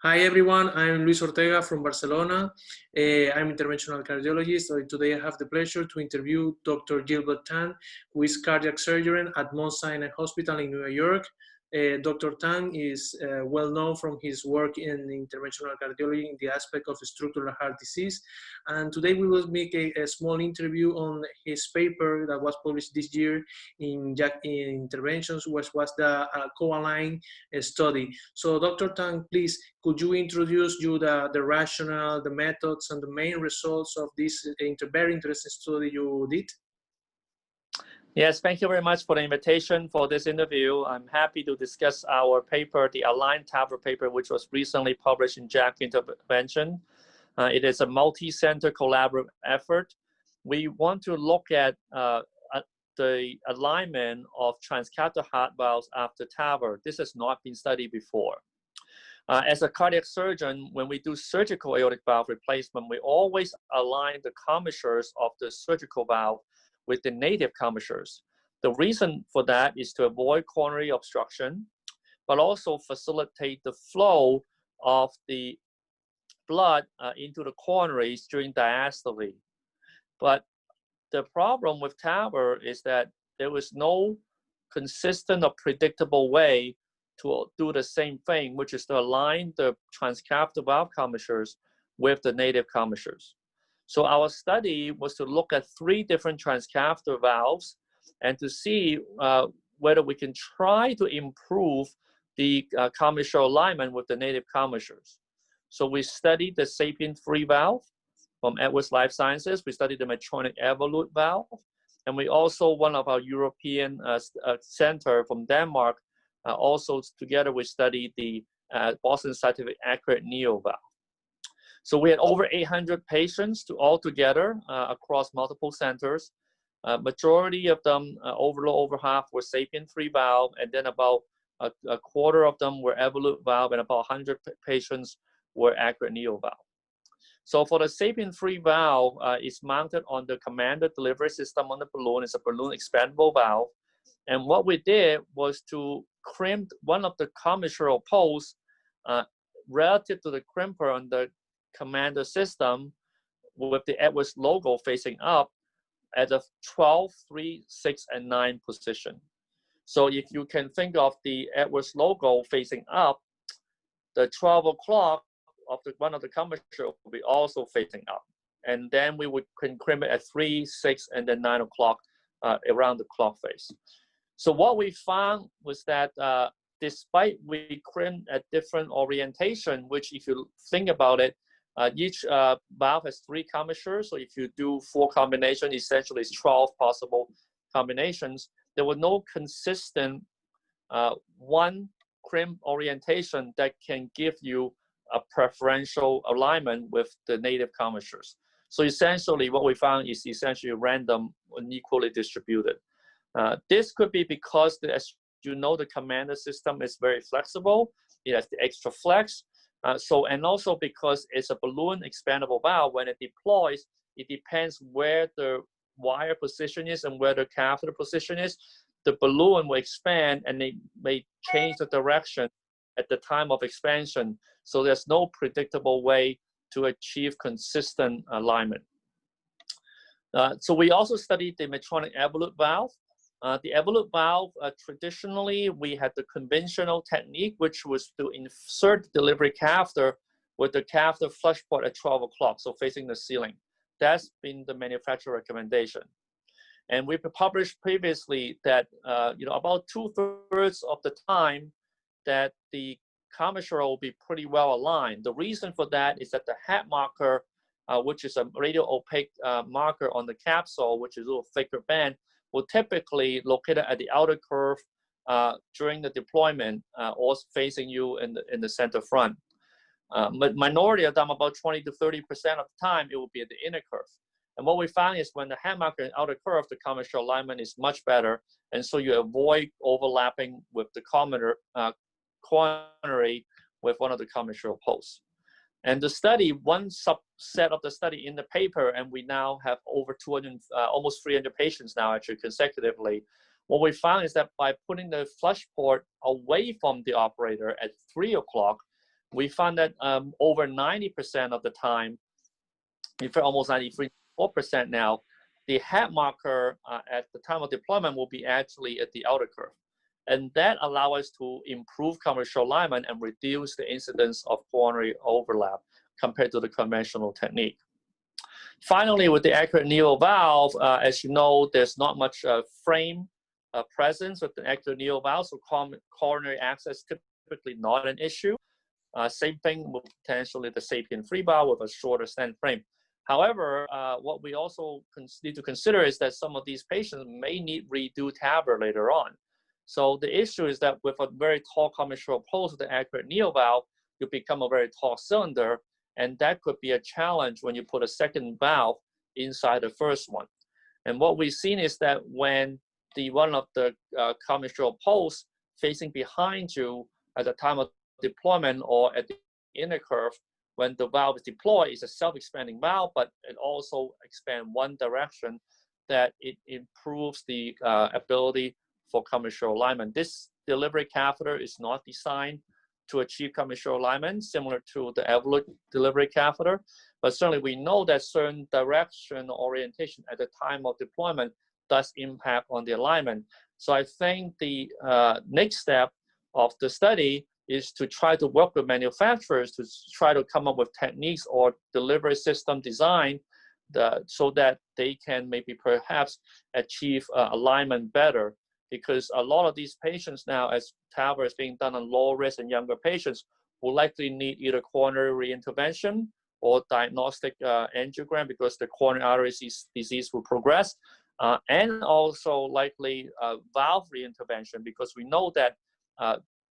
Hi everyone, I'm Luis Ortega from Barcelona. I'm interventional cardiologist. So today I have the pleasure to interview Dr. Gilbert Tang, who is cardiac surgeon at Mount Sinai Hospital in New York. Dr. Tang is well known from his work in interventional cardiology in the aspect of structural heart disease. And today we will make a small interview on his paper that was published this year in Interventions, which was the co-aligned study. So Dr. Tang, please, could you introduce the rationale, the methods, and the main results of this very interesting study you did? Yes, thank you very much for the invitation for this interview. I'm happy to discuss our paper, the Aligned TAVR paper, which was recently published in JACC Intervention. It is a multi-center collaborative effort. We want to look at the alignment of transcatheter heart valves after TAVR. This has not been studied before. As a cardiac surgeon, when we do surgical aortic valve replacement, we always align the commissures of the surgical valve with the native commissures. The reason for that is to avoid coronary obstruction, but also facilitate the flow of the blood into the coronaries during diastole. But the problem with TAVR is that there was no consistent or predictable way to do the same thing, which is to align the transcatheter valve commissures with the native commissures. So our study was to look at 3 different transcatheter valves and to see whether we can try to improve the commissure alignment with the native commissures. So we studied the SAPIEN 3 valve from Edwards Life Sciences. We studied the Medtronic Evolut valve. And we also, one of our European center from Denmark, also together we studied the Boston Scientific Accurate Neo valve. So we had over 800 patients all together across multiple centers. Majority of them, over half, were SAPIEN 3 valve, and then about a quarter of them were Evolut valve, and about 100 patients were Accurate Neo valve. So for the SAPIEN 3 valve, it's mounted on the Commander delivery system on the balloon. It's a balloon expandable valve. And what we did was to crimp one of the commissural posts relative to the crimper on the Commander system with the Edwards logo facing up at the 12, 3, 6, and 9 position. So if you can think of the Edwards logo facing up, the 12 o'clock of one of the commissure will be also facing up. And then we can crimp it at 3, 6, and then 9 o'clock around the clock face. So what we found was that despite we crimp at different orientation, which if you think about it, each valve has 3 commissures. So if you do 4 combinations, essentially it's 12 possible combinations. There was no consistent one crimp orientation that can give you a preferential alignment with the native commissures. So essentially what we found is essentially random and equally distributed. This could be because, as you know, the Commander system is very flexible. It has the extra flex. And also because it's a balloon expandable valve, when it deploys, it depends where the wire position is and where the catheter position is. The balloon will expand and it may change the direction at the time of expansion. So there's no predictable way to achieve consistent alignment. So we also studied the Medtronic Evolut valve. The Evolut valve, traditionally, we had the conventional technique, which was to insert the delivery catheter with the catheter flush port at 12 o'clock, so facing the ceiling. That's been the manufacturer recommendation. And we published previously that about 2/3 of the time that the commissure will be pretty well aligned. The reason for that is that the head marker, which is a radio opaque marker on the capsule, which is a little thicker band, will typically located at the outer curve during the deployment or facing you in the center front. But minority of them, about 20 to 30% of the time, it will be at the inner curve. And what we found is when the head marker and outer curve, the commissure alignment is much better. And so you avoid overlapping with the coronary with one of the commissural posts. And the study, one subset of the study in the paper, and we now have over 200, almost 300 patients now actually consecutively. What we found is that by putting the flush port away from the operator at 3 o'clock, we found that over 90% of the time, in fact, almost 93% now, the head marker at the time of deployment will be actually at the outer curve. And that allows us to improve commercial alignment and reduce the incidence of coronary overlap compared to the conventional technique. Finally, with the accurate neo valve, as you know, there's not much frame presence with the accurate neo valve, so coronary access typically not an issue. Same thing with potentially the sapien 3 valve with a shorter stent frame. However, what we also need to consider is that some of these patients may need redo TAVR later on. So the issue is that with a very tall commissural pulse with the accurate neo valve, you become a very tall cylinder, and that could be a challenge when you put a second valve inside the first one. And what we've seen is that when the one of the commissural pulse facing behind you at the time of deployment or at the inner curve, when the valve is deployed, it's a self-expanding valve, but it also expands one direction, that it improves the ability for commissural alignment. This delivery catheter is not designed to achieve commissural alignment, similar to the Evolut delivery catheter, but certainly we know that certain direction orientation at the time of deployment does impact on the alignment. So I think the next step of the study is to try to work with manufacturers to try to come up with techniques or delivery system design so that they can maybe perhaps achieve alignment better. Because a lot of these patients now, as TAVR is being done on low risk and younger patients, will likely need either coronary reintervention or diagnostic angiogram because the coronary artery disease will progress, and also likely valve reintervention, because we know that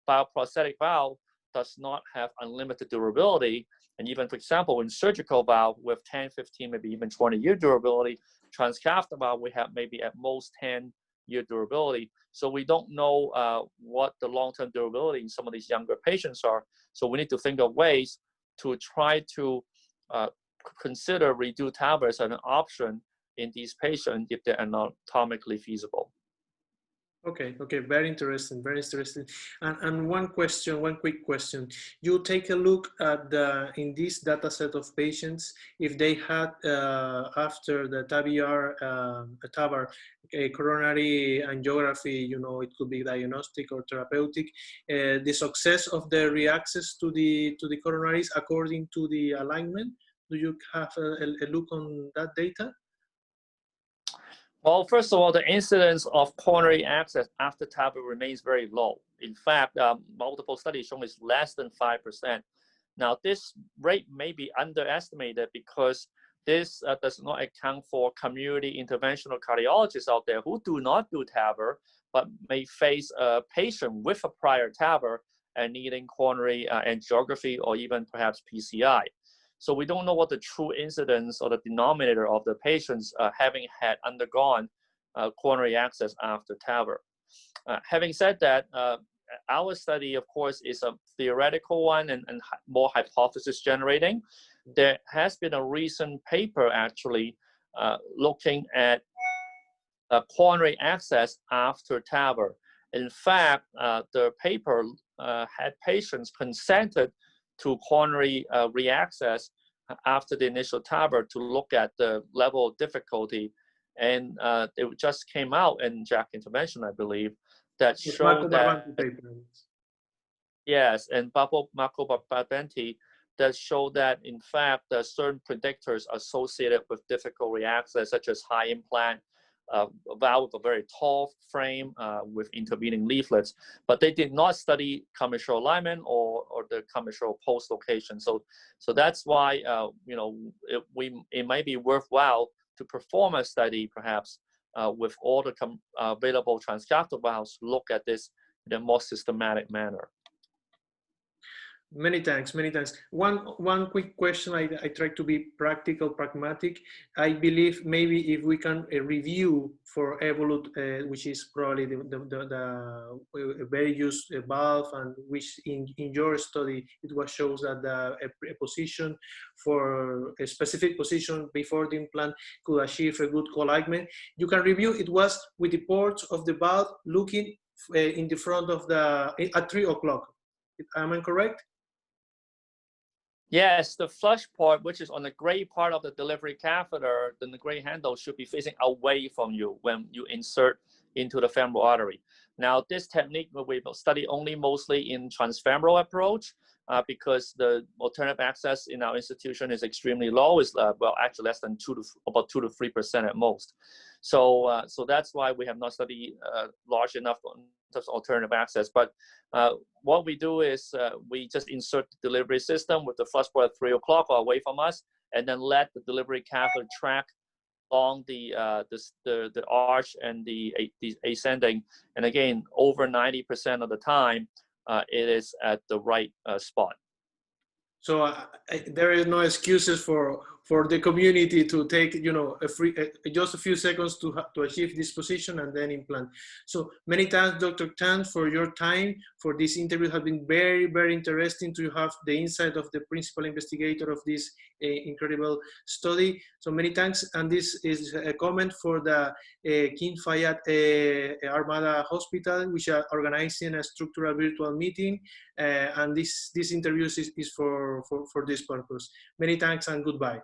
bioprosthetic valve does not have unlimited durability. And even, for example, in surgical valve with 10, 15, maybe even 20-year durability, transcatheter valve, we have maybe at most 10-year durability. So we don't know what the long-term durability in some of these younger patients are. So we need to think of ways to try to consider redo TAVR as an option in these patients if they're anatomically feasible. Okay, very interesting, very interesting. And one question, one quick question. You take a look at in this data set of patients, if they had, after the TAVR, a coronary angiography, you know, it could be diagnostic or therapeutic, the success of the reaccess to the coronaries according to the alignment. Do you have a look on that data? Well, first of all, the incidence of coronary access after TAVR remains very low. In fact, multiple studies show it's less than 5%. Now, this rate may be underestimated because this does not account for community interventional cardiologists out there who do not do TAVR, but may face a patient with a prior TAVR and needing coronary angiography or even perhaps PCI. So we don't know what the true incidence or the denominator of the patients having had undergone coronary access after TAVR. Having said that, our study, of course, is a theoretical one and more hypothesis generating. There has been a recent paper actually looking at coronary access after TAVR. In fact, the paper had patients consented to coronary reaccess after the initial TAVR to look at the level of difficulty. And it just came out in JACC Intervention, I believe, that showed that, yes, and Marco Barbenti, that showed that, in fact, there are certain predictors associated with difficult reaccess, such as high implant, valve with a very tall frame with intervening leaflets, but they did not study commissural alignment or the commissural pulse location. So that's why you know, it might be worthwhile to perform a study perhaps with all the available transcatheter valves to look at this in a more systematic manner. Many thanks, many thanks. One quick question. I try to be practical, pragmatic. I believe maybe if we can review for Evolut, which is probably the very used valve, and which in your study it was shows that a position for a specific position before the implant could achieve a good co-alignment. You can review. It was with the ports of the valve looking in the front of at 3 o'clock. Am I correct? Yes, the flush port, which is on the gray part of the delivery catheter, then the gray handle should be facing away from you when you insert into the femoral artery. Now, this technique we will study only mostly in transfemoral approach because the alternative access in our institution is extremely low. It's well, actually less than about 2 to 3% at most. So, so that's why we have not studied large enough in terms of alternative access. But what we do is we just insert the delivery system with the flush port at 3 o'clock or away from us, and then let the delivery catheter track along the arch and the ascending. And again, over 90% of the time, it is at the right spot. So there is no excuses for the community to take, you know, just a few seconds to achieve this position and then implant. So many thanks, Dr. Tang, for your time. For this interview, has been very, very interesting to have the insight of the principal investigator of this incredible study. So many thanks. And this is a comment for the King Fayed Armada Hospital, which are organizing a structural virtual meeting. And this interview is for this purpose. Many thanks and goodbye.